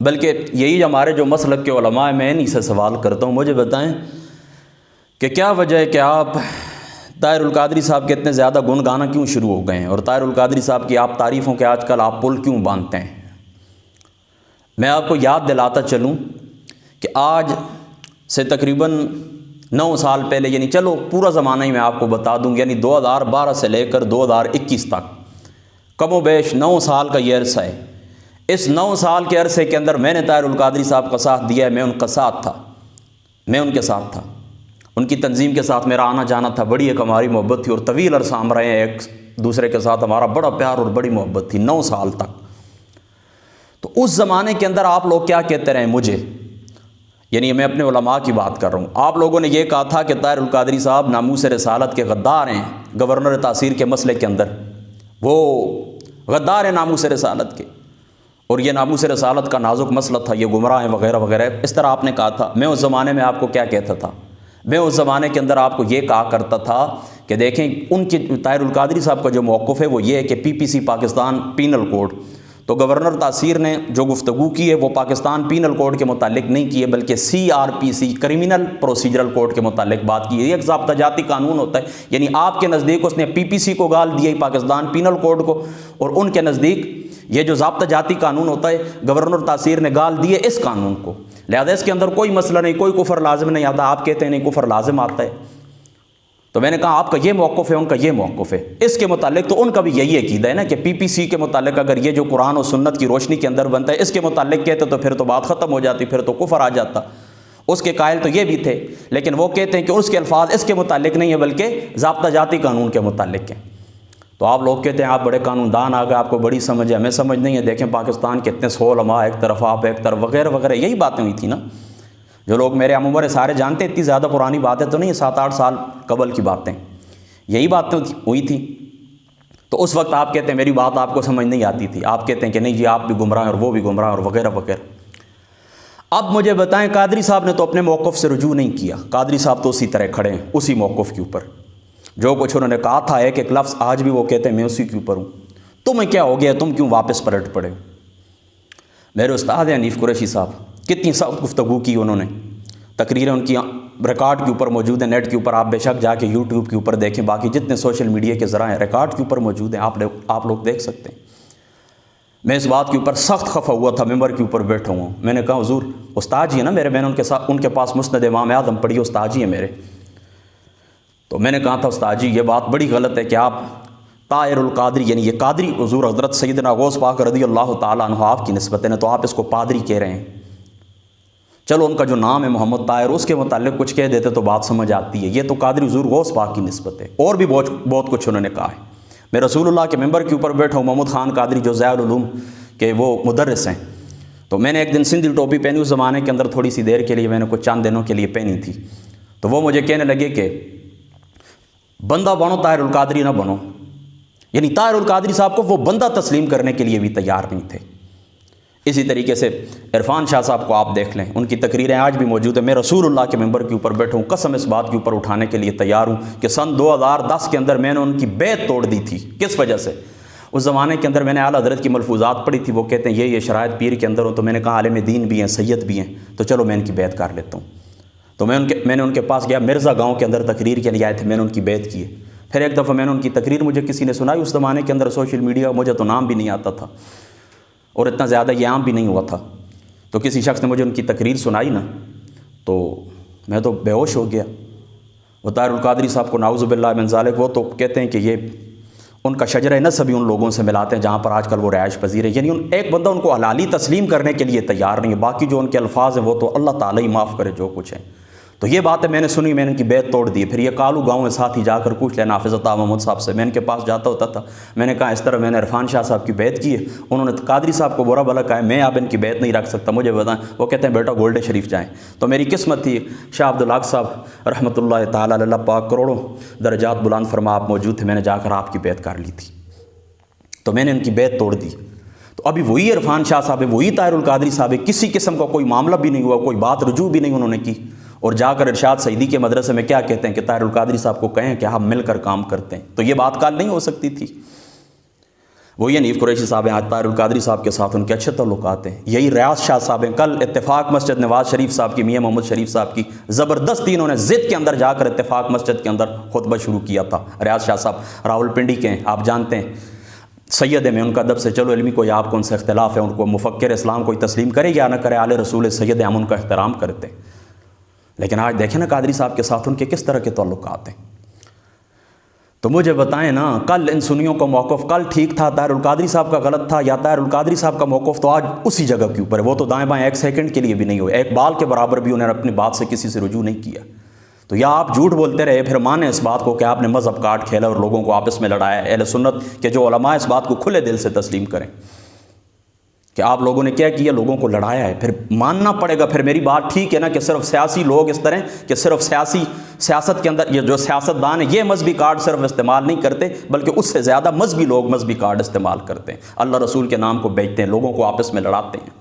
بلکہ یہی ہمارے جو مسلک کے علماء ہیں، میں انہی سے سوال کرتا ہوں، مجھے بتائیں کہ کیا وجہ ہے کہ آپ طاہر القادری صاحب کے اتنے زیادہ گن گانا کیوں شروع ہو گئے ہیں، اور طاہر القادری صاحب کی آپ تعریفوں کے آج کل آپ پل کیوں باندھتے ہیں؟ میں آپ کو یاد دلاتا چلوں کہ آج سے تقریباً 9 سال پہلے، یعنی چلو پورا زمانہ ہی میں آپ کو بتا دوں، یعنی 2012 سے لے کر 2021 تک کم و بیش 9 سال کا یہ عرصہ ہے۔ اس 9 سال کے عرصے کے اندر میں نے طاہر القادری صاحب کا ساتھ دیا ہے، میں ان کا ساتھ تھا، میں ان کے ساتھ تھا، ان کی تنظیم کے ساتھ میرا آنا جانا تھا، بڑی ایک ہماری محبت تھی، اور طویل عرصہ ہم رہے ہیں ایک دوسرے کے ساتھ، ہمارا بڑا پیار اور بڑی محبت تھی 9 سال تک۔ تو اس زمانے کے اندر آپ لوگ کیا کہتے رہے مجھے، یعنی میں اپنے علماء کی بات کر رہا ہوں، آپ لوگوں نے یہ کہا تھا کہ طاہر القادری صاحب ناموس رسالت کے غدار ہیں، گورنر تاثیر کے مسئلے کے اندر وہ غدار ہیں ناموس رسالت کے، اور یہ ناموس رسالت کا نازک مسئلہ تھا، یہ گمراہ ہیں وغیرہ وغیرہ، اس طرح آپ نے کہا تھا۔ میں اس زمانے میں آپ کو کیا کہتا تھا؟ میں اس زمانے کے اندر آپ کو یہ کہا کرتا تھا کہ دیکھیں ان کی طاہر القادری صاحب کا جو موقف ہے وہ یہ ہے کہ PPC پاکستان پینل کوڈ، تو گورنر تاثیر نے جو گفتگو کی ہے وہ پاکستان پینل کوڈ کے متعلق نہیں کی ہے، بلکہ CRPC کرمنل پروسیجرل کوڈ کے متعلق بات کی ہے۔ یہ ایک ضابطہ جاتی قانون ہوتا ہے، یعنی آپ کے نزدیک اس نے PPC کو گال دیا ہی پاکستان پینل کوڈ کو، اور ان کے نزدیک یہ جو ضابطہ جاتی قانون ہوتا ہے گورنر تاثیر نے گال دیے اس قانون کو، لہذا اس کے اندر کوئی مسئلہ نہیں، کوئی کفر لازم نہیں آتا۔ آپ کہتے ہیں نہیں کفر لازم آتا ہے، تو میں نے کہا آپ کا یہ موقف ہے، ان کا یہ موقف ہے، اس کے متعلق تو ان کا بھی یہی عقیدہ ہے نا کہ PPC کے متعلق اگر یہ جو قرآن و سنت کی روشنی کے اندر بنتا ہے اس کے متعلق کہتے تو پھر تو بات ختم ہو جاتی، پھر تو کفر آ جاتا۔ اس کے قائل تو یہ بھی تھے، لیکن وہ کہتے ہیں کہ اس کے الفاظ اس کے متعلق نہیں ہے بلکہ ضابطہ جاتی قانون کے متعلق ہیں۔ تو آپ لوگ کہتے ہیں آپ بڑے قانون دان آ گئے، آپ کو بڑی سمجھ ہے، ہمیں سمجھ نہیں ہے، دیکھیں پاکستان کے اتنے 100 علماء ایک طرف، آپ ایک طرف، وغیرہ وغیرہ، یہی باتیں ہوئی تھی نا، جو لوگ میرے ہم عمر سارے جانتے ہیں، اتنی زیادہ پرانی باتیں تو نہیں، 7-8 سال قبل کی باتیں، یہی باتیں ہوئی تھی۔ تو اس وقت آپ کہتے ہیں میری بات آپ کو سمجھ نہیں آتی تھی، آپ کہتے ہیں کہ نہیں جی آپ بھی گمراہ ہیں اور وہ بھی گمراہ ہیں اور وغیرہ وغیرہ۔ اب مجھے بتائیں قادری صاحب نے تو اپنے موقف سے رجوع نہیں کیا، قادری صاحب تو اسی طرح کھڑے ہیں اسی موقف کے اوپر، جو کچھ انہوں نے کہا تھا ایک لفظ آج بھی وہ کہتے ہیں میں اسی کے اوپر ہوں۔ تمہیں کیا ہو گیا، تم کیوں واپس پلٹ پڑے؟ میرے استاد ہیں حنیف قریشی صاحب، کتنی سخت گفتگو کی انہوں نے، تقریریں ان کی ریکارڈ کے اوپر موجود ہیں، نیٹ کے اوپر، آپ بے شک جا کے YouTube کے اوپر دیکھیں، باقی جتنے سوشل میڈیا کے ذرائع ریکارڈ کے اوپر موجود ہیں، آپ لوگ دیکھ سکتے ہیں۔ میں اس بات کے اوپر سخت خفا ہوا تھا، ممبر کے اوپر بیٹھا ہوا ہوں، میں نے کہا حضور استاد جی ہیں نا میرے، میں نے ان کے پاس مسند امام اعظم پڑھی، استاد جی ہیں میرے، تو میں نے کہا تھا استاد جی یہ بات بڑی غلط ہے کہ آپ طاہر القادری، یعنی یہ قادری حضور حضرت سیدنا غوث پاک رضی اللہ تعالیٰ عنہ آپ کی نسبت ہے، تو آپ اس کو پادری کہہ رہے ہیں، چلو ان کا جو نام ہے محمد طاہر، اس کے متعلق کچھ کہہ دیتے تو بات سمجھ آتی ہے، یہ تو قادری حضور غوث پاک کی نسبت ہے، اور بھی بہت کچھ انہوں نے کہا ہے۔ میں رسول اللہ کے ممبر کے اوپر بیٹھا ہوں، محمود خان قادری جو ضیاء العلوم کے وہ مدرس ہیں، تو میں نے ایک دن سندھی ٹوپی پہنی، اس زمانے کے اندر تھوڑی سی دیر کے لیے، میں نے کچھ چند دنوں کے لیے پہنی تھی، تو وہ مجھے کہنے لگے کہ بندہ بنو طاہر القادری نہ بنو، یعنی طاہر القادری صاحب کو وہ بندہ تسلیم کرنے کے لیے بھی تیار نہیں تھے۔ اسی طریقے سے عرفان شاہ صاحب کو آپ دیکھ لیں، ان کی تقریریں آج بھی موجود ہیں، میں رسول اللہ کے ممبر کے اوپر بیٹھا ہوں، قسم اس بات کے اوپر اٹھانے کے لیے تیار ہوں کہ سن 2010 کے اندر میں نے ان کی بیعت توڑ دی تھی۔ کس وجہ سے؟ اس زمانے کے اندر میں نے اعلیٰ حضرت کی ملفوظات پڑھی تھی، وہ کہتے ہیں یہ شرائط پیر کے اندر ہوں، تو میں نے کہا عالم دین بھی ہیں، سید بھی ہیں، تو چلو میں ان کی بیعت کر لیتا ہوں۔ تو میں نے ان کے پاس گیا، مرزا گاؤں کے اندر تقریر کے لیے آئے تھے، میں نے ان کی بیعت کی ہے۔ پھر ایک دفعہ میں نے ان کی تقریر مجھے کسی نے سنائی، اس زمانے کے اندر سوشل میڈیا مجھے تو نام بھی نہیں آتا تھا اور اتنا زیادہ یہ عام بھی نہیں ہوا تھا، تو کسی شخص نے مجھے ان کی تقریر سنائی نا، تو میں تو بے ہوش ہو گیا۔ وہ طاہر القادری صاحب کو نعوذ باللہ من ذالک، وہ تو کہتے ہیں کہ یہ ان کا شجرہ نسب بھی ان لوگوں سے ملاتے ہیں جہاں پر آج کل وہ رہائش پذیر ہے، یعنی ایک بندہ ان کو حلالی تسلیم کرنے کے لیے تیار نہیں ہے، باقی جو ان کے الفاظ ہیں وہ تو اللہ تعالیٰ ہی معاف کرے جو کچھ ہے۔ تو یہ باتیں میں نے سنی، میں نے ان کی بیعت توڑ دی۔ پھر یہ کالو گاؤں میں ساتھ ہی جا کر پوچھ لینا حافظ عطا محمد صاحب سے، میں ان کے پاس جاتا ہوتا تھا، میں نے کہا اس طرح میں نے عرفان شاہ صاحب کی بیعت کی ہے، انہوں نے قادری صاحب کو برا بھلا کہا ہے، میں اب ان کی بیعت نہیں رکھ سکتا، مجھے بتائیں۔ وہ کہتے ہیں بیٹا گولڈن شریف جائیں، تو میری قسمت تھی شاہ عبدالحق صاحب رحمۃ اللہ تعالیٰ علیہ، اللہ پاک کروڑوں درجات بلند فرما، آپ موجود تھے، میں نے جا کر آپ کی بیعت کر لی تھی، تو میں نے ان کی بیعت توڑ دی۔ تو ابھی وہی عرفان شاہ صاحب ہے، وہی طاہر القادری صاحب ہے، کسی قسم کا کوئی معاملہ بھی نہیں ہوا، کوئی بات رجوع بھی نہیں انہوں نے کی، اور جا کر ارشاد سعیدی کے مدرسے میں کیا کہتے ہیں کہ طاہر القادری صاحب کو کہیں کہ ہم مل کر کام کرتے ہیں، تو یہ بات کال نہیں ہو سکتی تھی۔ وہی حنیف قریشی صاحب ہیں، آج طاہر القادری صاحب کے ساتھ ان کے اچھے تعلقات ہیں. یہی ریاض شاہ صاحب ہیں، کل اتفاق مسجد نواز شریف صاحب کی، میاں محمد شریف صاحب کی زبردستی انہوں نے ضد کے اندر جا کر اتفاق مسجد کے اندر خطبہ شروع کیا تھا. ریاض شاہ صاحب راول پنڈی کے ہیں، آپ جانتے ہیں، سید میں ان کا ادب سے چلو علمی کوئی آپ کو ان سے اختلاف ہے، ان کو مفکر اسلام کوئی تسلیم کرے یا نہ کرے، آل رسول سید ہم ان کا احترام کرتے ہیں. لیکن آج دیکھیں نا قادری صاحب کے ساتھ ان کے کس طرح کے تعلقات ہیں. تو مجھے بتائیں نا، کل ان سنیوں کا موقف کل ٹھیک تھا، طاہر القادری صاحب کا غلط تھا، یا طاہر القادری صاحب کا موقف تو آج اسی جگہ کے اوپر ہے. وہ تو دائیں بائیں ایک سیکنڈ کے لیے بھی نہیں ہوئے، ایک بال کے برابر بھی انہوں نے اپنی بات سے کسی سے رجوع نہیں کیا. تو یا آپ جھوٹ بولتے رہے پھر مانیں اس بات کو کہ آپ نے مذہب کاٹ کھیلا اور لوگوں کو آپس میں لڑایا. اہل سنت کے جو علماء اس بات کو کھلے دل سے تسلیم کریں کہ آپ لوگوں نے کیا کیا، لوگوں کو لڑایا ہے. پھر ماننا پڑے گا. پھر میری بات ٹھیک ہے نا کہ صرف سیاسی لوگ اس طرح کہ صرف سیاست کے اندر یہ جو سیاست دان ہیں یہ مذہبی کارڈ صرف استعمال نہیں کرتے، بلکہ اس سے زیادہ مذہبی لوگ مذہبی کارڈ استعمال کرتے ہیں، اللہ رسول کے نام کو بیچتے ہیں، لوگوں کو آپس میں لڑاتے ہیں.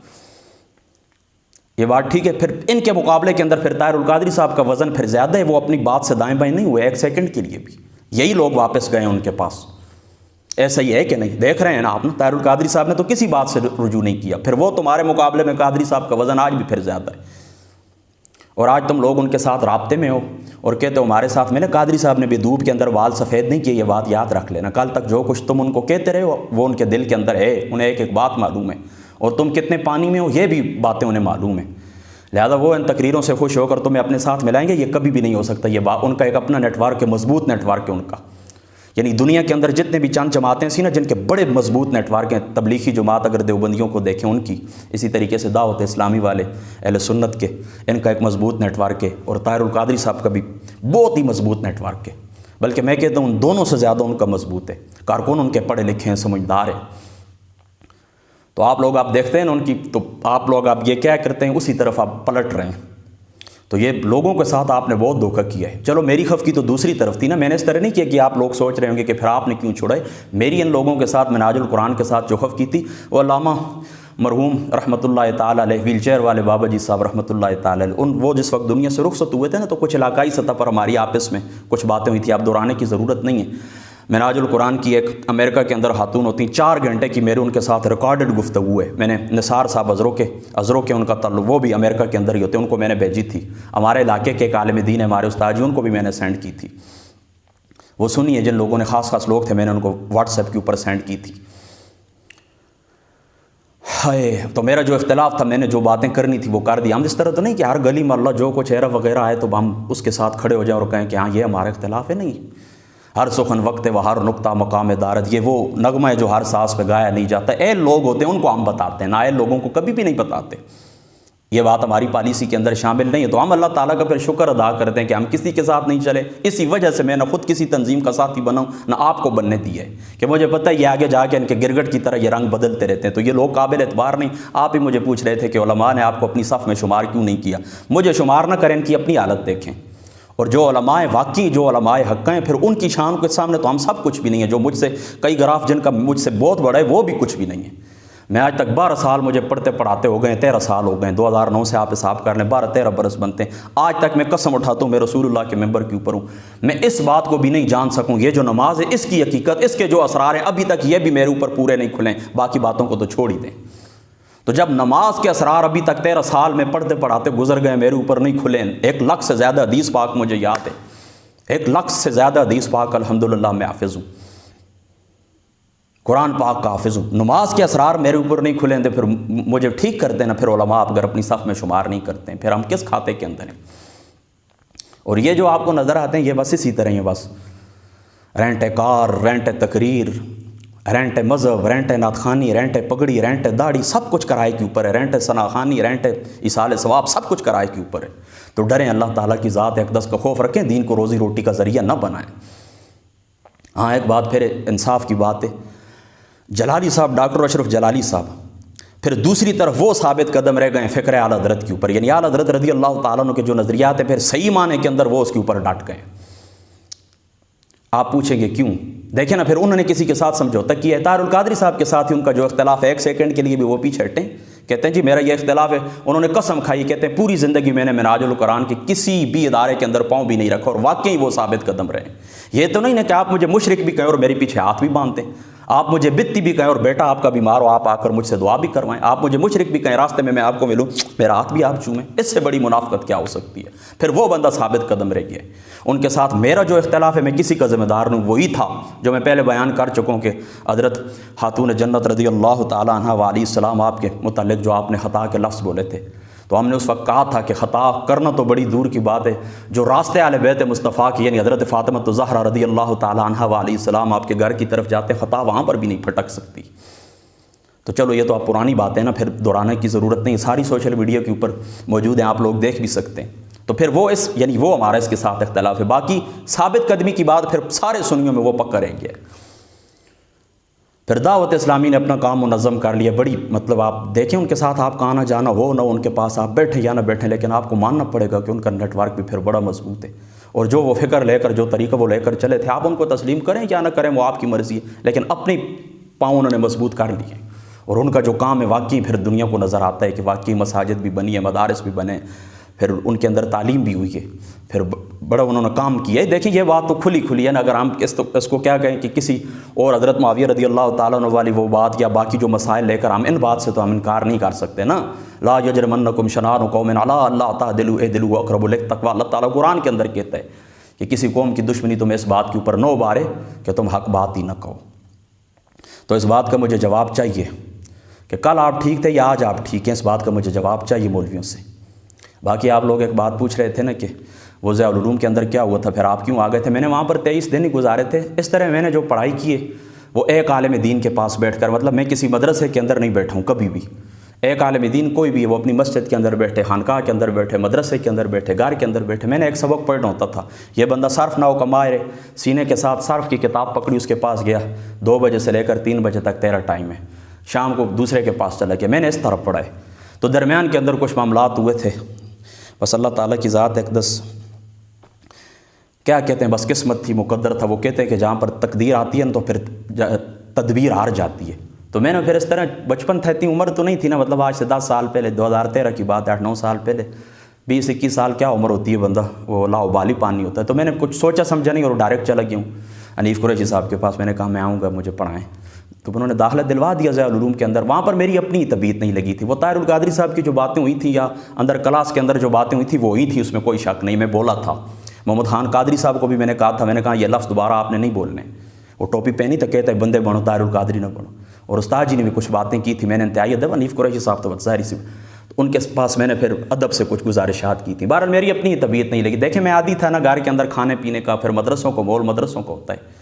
یہ بات ٹھیک ہے. پھر ان کے مقابلے کے اندر پھر طاہر القادری صاحب کا وزن پھر زیادہ ہے، وہ اپنی بات سے دائیں بائیں نہیں ہوئے ایک سیکنڈ کے لیے بھی. یہی لوگ واپس گئے ان کے پاس. ایسا ہی ہے کہ نہیں؟ دیکھ رہے ہیں نا آپ نا، طاہر القادری صاحب نے تو کسی بات سے رجوع نہیں کیا. پھر وہ تمہارے مقابلے میں قادری صاحب کا وزن آج بھی پھر زیادہ ہے. اور آج تم لوگ ان کے ساتھ رابطے میں ہو اور کہتے ہو ہمارے ساتھ ملے. قادری صاحب نے بھی دھوپ کے اندر وال سفید نہیں کیے، یہ بات یاد رکھ لینا. کل تک جو کچھ تم ان کو کہتے رہے ہو وہ ان کے دل کے اندر ہے، انہیں ایک ایک بات معلوم ہے، اور تم کتنے پانی میں ہو یہ بھی باتیں انہیں معلوم ہیں. لہذا وہ ان تقریروں سے خوش ہو کر تمہیں اپنے ساتھ ملائیں گے، یہ کبھی بھی نہیں ہو سکتا. یہ بات ان کا ایک اپنا نیٹ ورک ہے، مضبوط نیٹ ورک ہے ان کا. یعنی دنیا کے اندر جتنے بھی چند جماعتیں سی نا جن کے بڑے مضبوط نیٹ ورک ہیں، تبلیغی جماعت اگر دیوبندیوں کو دیکھیں ان کی، اسی طریقے سے دعوت اسلامی والے اہل سنت کے، ان کا ایک مضبوط نیٹ ورک ہے. اور طاہر القادری صاحب کا بھی بہت ہی مضبوط نیٹ ورک ہے، بلکہ میں کہتا ہوں ان دونوں سے زیادہ ان کا مضبوط ہے. کارکن ان کے پڑھے لکھے ہیں، سمجھدار ہیں. تو آپ لوگ آپ دیکھتے ہیں نا ان کی، تو آپ لوگ آپ یہ کیا کرتے ہیں، اسی طرف آپ پلٹ رہے ہیں. تو یہ لوگوں کے ساتھ آپ نے بہت دھوکہ کیا ہے. چلو میری خف کی تو دوسری طرف تھی نا، میں نے اس طرح نہیں کیا کہ آپ لوگ سوچ رہے ہوں گے کہ پھر آپ نے کیوں چھوڑا ہے. میری ان لوگوں کے ساتھ منہاج القرآن کے ساتھ جو خف کی تھی وہ علامہ مرحوم رحمۃ اللہ تعالیٰ علیہ، ویل چیئر والے بابا جی صاحب رحمۃ اللہ تعالیٰ علیہ، وہ جس وقت دنیا سے رخصت ہوئے تھے نا، تو کچھ علاقائی سطح پر ہماری آپس میں کچھ باتیں ہوئی تھی، آپ دہرانے کی ضرورت نہیں ہے. منہاج القرآن کی ایک امریکہ کے اندر خاتون ہوتی ہیں، 4 گھنٹے کی میرے ان کے ساتھ ریکارڈڈ گفتگو ہے. میں نے نثار صاحب ازرو کے ان کا تعلق، وہ بھی امریکہ کے اندر ہی ہوتے ہیں، ان کو میں نے بھیجی تھی. ہمارے علاقے کے ایک عالم دین ہے، ہمارے استاد جی، ان کو بھی میں نے سینڈ کی تھی. وہ سنیے، جن لوگوں نے خاص لوگ تھے میں نے ان کو واٹس ایپ کے اوپر سینڈ کی تھی. تو میرا جو اختلاف تھا، میں نے جو باتیں کرنی تھی وہ کر دی. ہم اس طرح تو نہیں کہ ہر گلی محلہ جو کچھ ایرا وغیرہ آئے تو ہم اس کے ساتھ کھڑے ہو جائیں اور کہیں کہ ہاں یہ ہمارا اختلاف ہے. نہیں، ہر سخن وقت و ہر نقطہ مقام دارت، یہ وہ نغمہ ہے جو ہر سانس پہ گایا نہیں جاتا. اے لوگ ہوتے ہیں ان کو ہم بتاتے ہیں، نائل لوگوں کو کبھی بھی نہیں بتاتے. یہ بات ہماری پالیسی کے اندر شامل نہیں ہے. تو ہم اللہ تعالیٰ کا پھر شکر ادا کرتے ہیں کہ ہم کسی کے ساتھ نہیں چلے. اسی وجہ سے میں نہ خود کسی تنظیم کا ساتھی بناؤں نہ آپ کو بننے دیا ہے، کہ مجھے پتہ ہے یہ آگے جا کے ان کے گرگٹ کی طرح یہ رنگ بدلتے رہتے ہیں. تو یہ لوگ قابل اعتبار نہیں. آپ ہی مجھے پوچھ رہے تھے کہ علماء نے آپ کو اپنی صف میں شمار کیوں نہیں کیا. مجھے شمار نہ کریں، ان کی اپنی حالت دیکھیں. اور جو علماء واقعی جو علماء حق ہیں، پھر ان کی شان کے سامنے تو ہم سب کچھ بھی نہیں ہے. جو مجھ سے کئی گراف جن کا مجھ سے بہت بڑا ہے وہ بھی کچھ بھی نہیں ہے. میں آج تک 12 سال مجھے پڑھتے پڑھاتے ہو گئے، 13 سال ہو گئے، 2009 سے آپ حساب کر لیں، 12-13 برس بنتے ہیں. آج تک میں قسم اٹھاتا ہوں میں رسول اللہ کے ممبر کے اوپر ہوں، میں اس بات کو بھی نہیں جان سکوں یہ جو نماز ہے اس کی حقیقت، اس کے جو اسرار ہیں ابھی تک یہ بھی میرے اوپر پورے نہیں کھلیں. باقی باتوں کو تو چھوڑ ہی دیں. تو جب نماز کے اسرار ابھی تک 13 سال میں پڑھتے پڑھاتے گزر گئے، میرے اوپر نہیں کھلیں، 1 لاکھ سے زیادہ حدیث پاک مجھے یاد ہے، 1 لاکھ سے زیادہ حدیث پاک الحمدللہ میں حافظ ہوں، قرآن پاک کا حافظ ہوں. نماز کے اسرار میرے اوپر نہیں کھلیں تو پھر مجھے ٹھیک کرتے نا. پھر علماء اگر اپنی صف میں شمار نہیں کرتے ہیں، پھر ہم کس کھاتے کے اندر ہیں؟ اور یہ جو آپ کو نظر آتے ہیں یہ بس اسی طرح ہیں، بس رینٹ کار، رینٹ تقریر، رینٹ مذہب، رینٹ نعت خوانی، رینٹ پگڑی، رینٹ داڑھی، سب کچھ کرائے کے اوپر ہے. رینٹ ثناخوانی، رینٹ ایصال ثواب، سب کچھ کرائے کے اوپر ہے. تو ڈریں اللہ تعالیٰ کی ذات اقدس کا خوف رکھیں، دین کو روزی روٹی کا ذریعہ نہ بنائیں. ہاں ایک بات پھر انصاف کی بات ہے، جلالی صاحب، ڈاکٹر اشرف جلالی صاحب پھر دوسری طرف وہ ثابت قدم رہ گئے فکر اعلی حضرت کے اوپر، یعنی اعلی حضرت رضی اللہ تعالیٰ عنہ کے جو نظریات ہیں پھر صحیح معنی کے اندر وہ اس کے اوپر ڈٹ گئے. آپ پوچھیں گے کیوں؟ دیکھیں نا، پھر انہوں نے کسی کے ساتھ سمجھوتا کیا ہے. طاہر القادری صاحب کے ساتھ ہی ان کا جو اختلاف ہے 1 سیکنڈ کے لیے بھی وہ پیچھے ہٹیں، کہتے ہیں جی میرا یہ اختلاف ہے. انہوں نے قسم کھائی، کہتے ہیں پوری زندگی میں نے منہاج القرآن کے کسی بھی ادارے کے اندر پاؤں بھی نہیں رکھا، اور واقعی وہ ثابت قدم رہے. یہ تو نہیں نا کہ آپ مجھے مشرک بھی کہیں اور میرے پیچھے ہاتھ بھی باندھتے ہیں. آپ مجھے بتی بھی کہیں اور بیٹا آپ کا بیمار ہو آپ آ کر مجھ سے دعا بھی کروائیں، آپ مجھے مشرک بھی کہیں راستے میں آپ کو ملوں میرا ہاتھ بھی آپ چومیں، اس سے بڑی منافقت کیا ہو سکتی ہے؟ پھر وہ بندہ ثابت قدم رہ گیا۔ ان کے ساتھ میرا جو اختلاف ہے میں کسی کا ذمہ دار نہیں، وہی تھا جو میں پہلے بیان کر چکا ہوں کہ حضرت خاتون جنت رضی اللہ تعالیٰ عنہ و علیہ السلام آپ کے متعلق جو آپ نے خطا کے لفظ بولے تھے، تو ہم نے اس وقت کہا تھا کہ خطا کرنا تو بڑی دور کی بات ہے، جو راستے اہل بیت مصطفیٰ کی یعنی حضرت فاطمہ الزہرا رضی اللہ تعالیٰ عنہ و علیہ السلام آپ کے گھر کی طرف جاتے، خطا وہاں پر بھی نہیں پھٹک سکتی۔ تو چلو یہ تو آپ پرانی بات ہے نا، پھر دہرانے کی ضرورت نہیں، ساری سوشل میڈیا کے اوپر موجود ہیں، آپ لوگ دیکھ بھی سکتے ہیں۔ تو پھر وہ یعنی وہ ہمارا اس کے ساتھ اختلاف ہے، باقی ثابت قدمی کی بات پھر سارے سنیوں میں وہ پکا رہ گیا۔ پھر دعوت اسلامی نے اپنا کام منظم کر لیا، بڑی مطلب آپ دیکھیں ان کے ساتھ آپ کا آنا جانا ہو نہ ان کے پاس آپ بیٹھیں یا نہ بیٹھیں، لیکن آپ کو ماننا پڑے گا کہ ان کا نیٹ ورک بھی پھر بڑا مضبوط ہے، اور جو وہ فکر لے کر جو طریقہ وہ لے کر چلے تھے، آپ ان کو تسلیم کریں یا نہ کریں وہ آپ کی مرضی ہے، لیکن اپنی پاؤں انہوں نے مضبوط کر لیے، اور ان کا جو کام ہے واقعی پھر دنیا کو نظر آتا ہے کہ واقعی مساجد بھی بنی ہے، مدارس بھی بنے، پھر ان کے اندر تعلیم بھی ہوئی ہے، پھر بڑا انہوں نے کام کیا ہے۔ دیکھیں یہ بات تو کھلی کھلی ہے نا، اگر ہم اس کو کیا کہیں کہ کسی اور حضرت معاویہ رضی اللہ تعالیٰ عنہ والی وہ بات یا باقی جو مسائل لے کر ہم ان بات سے تو ہم انکار نہیں کر سکتے نا۔ لا یجرمنکم شنآن قوم علی الا تعدلوا اعدلوا اقرب للتقوی، اللہ تعالیٰ قرآن کے اندر کہتا ہے کہ کسی قوم کی دشمنی تمہیں اس بات کے اوپر نہ ابھارے کہ تم حق بات ہی نہ کہو۔ تو اس بات کا مجھے جواب چاہیے کہ کل آپ ٹھیک تھے یا آج آپ ٹھیک ہیں، اس بات کا مجھے جواب چاہیے مولویوں سے۔ باقی آپ لوگ ایک بات پوچھ رہے تھے نا کہ وہ ضیاء العلوم کے اندر کیا ہوا تھا، پھر آپ کیوں آ گئے تھے؟ میں نے وہاں پر 23 دن ہی گزارے تھے۔ اس طرح میں نے جو پڑھائی کی ہے وہ ایک عالم دین کے پاس بیٹھ کر، مطلب میں کسی مدرسے کے اندر نہیں بیٹھا ہوں کبھی بھی۔ ایک عالم دین کوئی بھی ہے وہ اپنی مسجد کے اندر بیٹھے، خانقاہ کے اندر بیٹھے، مدرسے کے اندر بیٹھے، گھر کے اندر بیٹھے، میں نے ایک سبق پڑھنا ہوتا تھا، یہ بندہ صرف نہ ہو کا ماہر ہے، سینے کے ساتھ صرف کی کتاب پکڑی، اس کے پاس گیا، 2 بجے سے لے کر 3 بجے تک تیرا ٹائم ہے، شام کو دوسرے کے پاس چلا گیا، میں نے اس طرح پڑھا ہے۔ تو درمیان کے اندر کچھ معاملات ہوئے تھے، بس اللہ تعالیٰ کی ذات اقدس کیا کہتے ہیں، بس قسمت تھی، مقدر تھا۔ وہ کہتے ہیں کہ جہاں پر تقدیر آتی ہے نا تو پھر تدبیر ہار جاتی ہے۔ تو میں نے پھر اس طرح بچپن تھا، اتنی عمر تو نہیں تھی نا، مطلب آج سے 10 سال پہلے، 2013 کی بات ہے، 8-9 سال پہلے، 20-21 سال کیا عمر ہوتی ہے، بندہ وہ لاؤبالی پانی ہوتا ہے۔ تو میں نے کچھ سوچا سمجھا نہیں اور ڈائریکٹ چلا گیا ہوں حنیف قریشی صاحب کے پاس۔ میں نے کہا میں آؤں گا، مجھے پڑھائیں، تو انہوں نے داخلہ دلوا دیا ضیاء العلوم کے اندر۔ وہاں پر میری اپنی طبیعت نہیں لگی تھی، وہ طاہر القادری صاحب کی جو باتیں ہوئی تھیں یا اندر کلاس کے اندر جو باتیں ہوئی تھیں وہ ہوئی تھی، اس میں کوئی شک نہیں، میں بولا تھا۔ محمد خان قادری صاحب کو بھی میں نے کہا تھا، میں نے کہا یہ لفظ دوبارہ آپ نے نہیں بولنے، وہ ٹوپی پہنی تو کہتا ہے بندے بنو طاہر القادری نہ بنو، اور استاد جی نے بھی کچھ باتیں کی تھی، میں نے انتہائی ادب، حنیف قریشی صاحب تو ظاہری سی ان کے پاس میں نے پھر ادب سے کچھ گزارشات کی تھی۔ بہرحال میری اپنی طبیعت نہیں لگی۔ دیکھیں میں عادی تھا نا گھر کے اندر کھانے پینے کا، پھر مدرسوں کو، مول مدرسوں کو ہوتا ہے،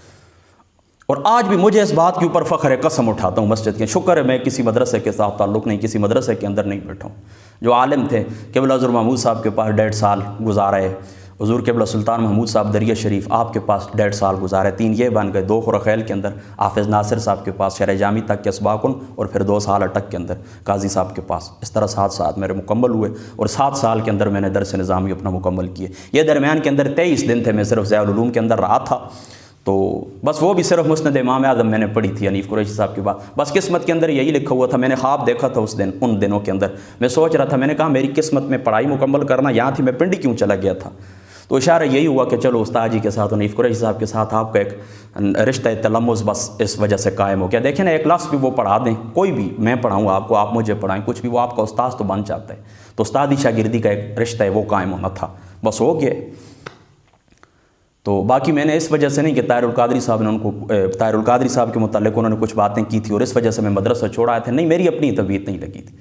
اور آج بھی مجھے اس بات کے اوپر فخر ہے، قسم اٹھاتا ہوں مسجد کے، شکر ہے میں کسی مدرسے کے ساتھ تعلق نہیں، کسی مدرسے کے اندر نہیں بیٹھا ہوں۔ جو عالم تھے قبلہ حضور محمود صاحب کے پاس 1.5 سال گزارا ہے، حضور قبلہ سلطان محمود صاحب دریا شریف آپ کے پاس 1.5 سال گزارے، 3 یہ بن گئے، 2 خرخیل کے اندر حافظ ناصر صاحب کے پاس شرح جامی تک کے اسباقن، اور پھر 2 سال اٹک کے اندر قاضی صاحب کے پاس، اس طرح 7 سال میرے مکمل ہوئے، اور 7 سال کے اندر میں نے درس نظامی اپنا مکمل کیے۔ یہ درمیان کے اندر 23 دن تھے میں صرف ضیاء العلوم کے اندر رہا تھا، تو بس وہ بھی صرف مسند امام اعظم میں نے پڑھی تھی حنیف قریشی صاحب کی بات۔ بس قسمت کے اندر یہی لکھا ہوا تھا، میں نے خواب دیکھا تھا اس دن، ان دنوں کے اندر میں سوچ رہا تھا، میں نے کہا میری قسمت میں پڑھائی مکمل کرنا یہاں تھی، میں پنڈی کیوں چلا گیا تھا؟ تو اشارہ یہی ہوا کہ چلو استاد جی کے ساتھ، حنیف قریشی صاحب کے ساتھ آپ کا ایک رشتہ تلمس بس اس وجہ سے قائم ہو گیا۔ دیکھیں نا ایک لفظ بھی وہ پڑھا دیں، کوئی بھی، میں پڑھاؤں آپ کو، آپ مجھے پڑھائیں، کچھ بھی، وہ آپ کا استاذ تو بن جاتا ہے۔ تو استادی شاگردی کا ایک رشتہ ہے وہ قائم ہونا تھا، بس ہو گیا۔ تو باقی میں نے اس وجہ سے نہیں کہ طاہر القادری صاحب نے ان کو، طاہر القادری صاحب کے متعلق انہوں نے کچھ باتیں کی تھی اور اس وجہ سے میں مدرسہ چھوڑا تھا، نہیں، میری اپنی طبیعت نہیں لگی تھی،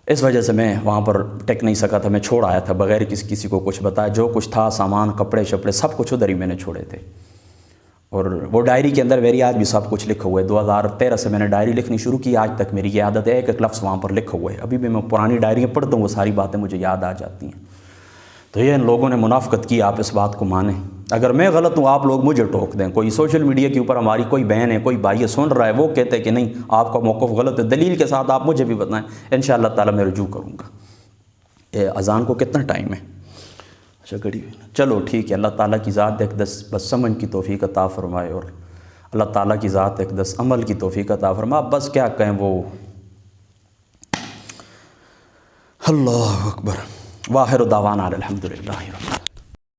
اس وجہ سے میں وہاں پر ٹک نہیں سکا تھا، میں چھوڑ آیا تھا بغیر کسی کو کچھ بتایا، جو کچھ تھا سامان، کپڑے شپڑے سب کچھ ادھر ہی میں نے چھوڑے تھے۔ اور وہ ڈائری کے اندر میری آج بھی سب کچھ لکھا ہوا ہے، 2013 سے میں نے ڈائری لکھنی شروع کی، آج تک میری یہ عادت ہے، ایک ایک لفظ وہاں پر لکھا ہوا ہے، ابھی بھی میں پرانی ڈائریاں پڑھتا ہوں، وہ ساری باتیں مجھے یاد آ جاتی ہیں۔ تو یہ ان لوگوں نے منافقت کی، آپ اس بات کو مانیں، اگر میں غلط ہوں آپ لوگ مجھے ٹوک دیں، کوئی سوشل میڈیا کے اوپر ہماری کوئی بہن ہے، کوئی بھائی سن رہا ہے، وہ کہتے ہیں کہ نہیں آپ کا موقف غلط ہے، دلیل کے ساتھ آپ مجھے بھی بتائیں، انشاءاللہ تعالی میں رجوع کروں گا۔ یہ اذان کو کتنا ٹائم ہے؟ اچھا گھڑی، چلو ٹھیک ہے، اللہ تعالیٰ کی ذات اقدس بس سمجھ کی توفیق عطا فرمائے، اور اللہ تعالیٰ کی ذات اقدس عمل کی توفیق عطا فرمائے۔ بس کیا کہیں، وہ اللہ اکبر، واخر دعوانا الحمدللہ۔